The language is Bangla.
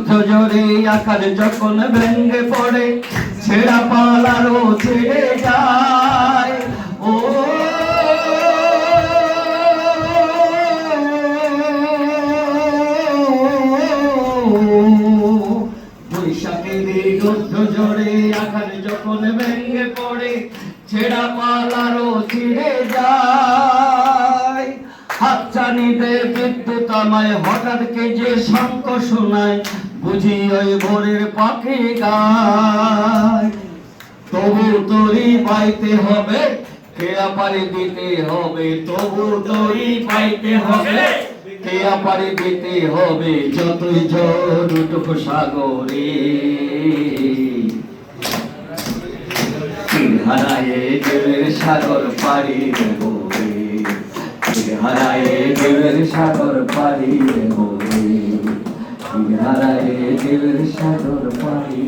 যুদ্ধ জোরে আকাশ যখন ভেঙ্গে পড়ে ছেঁড়া পালারও ছেড়ে যায়। ও বৈশাখের যুদ্ধ জোরে আকাশ যখন ভেঙ্গে পড়ে ছেঁড়া পালারও ছিঁড়ে যায়। হাতছানিতে বিদ্যুৎ আমায় হঠাৎ কে যে শঙ্খ শোনায়, বুঝি ওই ভোরের পাখি গায়। তবু তরি পাইতে হবে, কেয়া পারি দিতে হবে, তবু তরি পাইতে হবে, কেয়া পারি দিতে হবে। যতই ঝড় উঠুক সাগরে, হারায়ে ঢেউয়ের সাগর পাড়ি দেব রে, হারায়ে ঢেউয়ের সাগর পাড়ি দেব রে, হারায়ে ঢেউয়ের সাগর পাড়ি।